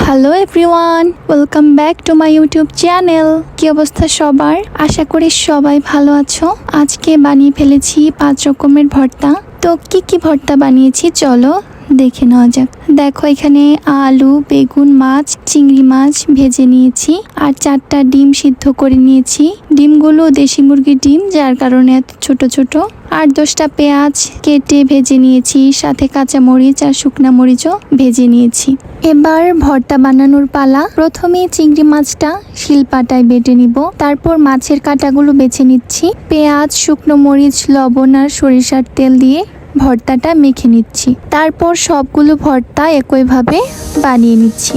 Hello everyone, welcome back to my YouTube channel. কি অবস্থা সবার? আশা করি সবাই ভালো আছো। আজকে বানিয়ে ফেলেছি 5 রকমের ভর্তা। তো কি ভর্তা বানিয়েছি চলো দেখে নেওয়া যাক। দেখো এখানে আলু, বেগুন, মাছ, চিংড়ি মাছ ভেজে নিয়েছি আর 4টা ডিম সিদ্ধ করে নিয়েছি। ডিমগুলো দেশি মুরগির ডিম, যার কারণে এত ছোট ছোট। আর 10টা পেঁয়াজ কেটে ভেজে নিয়েছি, সাথে কাঁচা মরিচ আর শুকনা মরিচও ভেজে নিয়েছি। এবার ভর্তা বানানোর পালা। প্রথমে চিংড়ি মাছটা শিলপাটায় বেটে নিব, তারপর মাছের কাঁটাগুলো বেছে নিচ্ছি। পেঁয়াজ, শুকনো মরিচ, লবণ আর সরিষার তেল দিয়ে ভর্তাটা মেখে নিচ্ছি। তারপর সবগুলো ভর্তা একইভাবে বানিয়ে নিচ্ছি।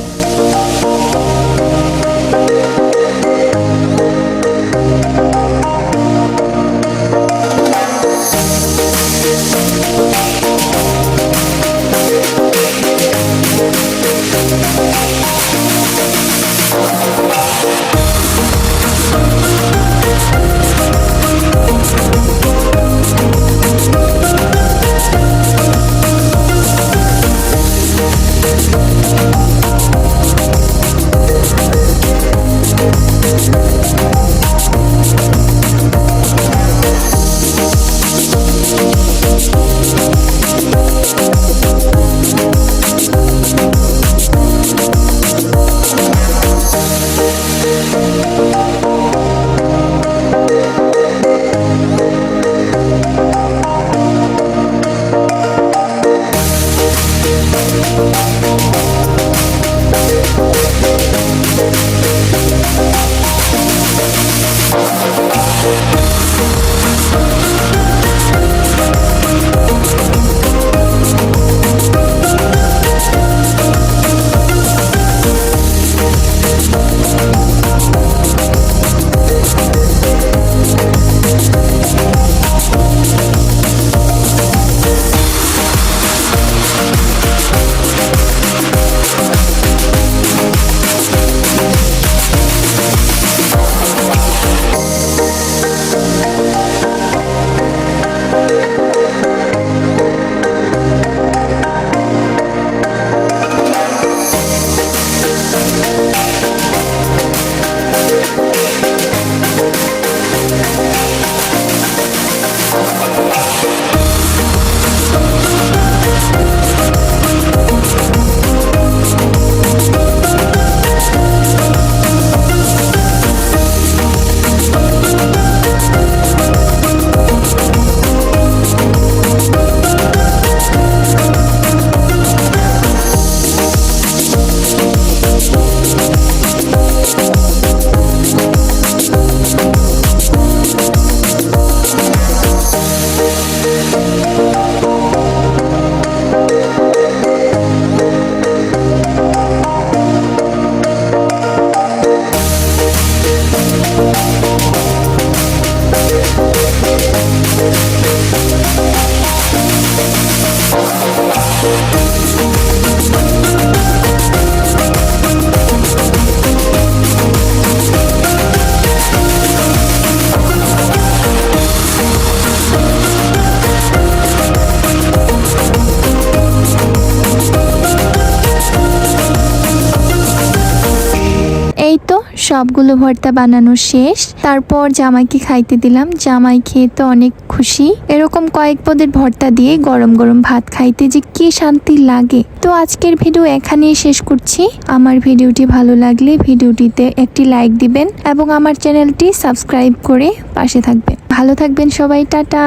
এই তো সবগুলো ভর্তা বানানো শেষ। তারপর জামাইকে খাইতে দিলাম। জামাই খেয়ে তো অনেক খুশি। এরকম কয়েক পদের ভর্তা দিয়ে গরম গরম ভাত খাইতে যে কি শান্তি লাগে। তো আজকের ভিডিও এখানেই শেষ করছি। আমার ভিডিওটি ভালো লাগলে ভিডিওটিতে একটি লাইক দিবেন এবং আমার চ্যানেলটি সাবস্ক্রাইব করে পাশে থাকবেন। ভালো থাকবেন সবাই, টাটা।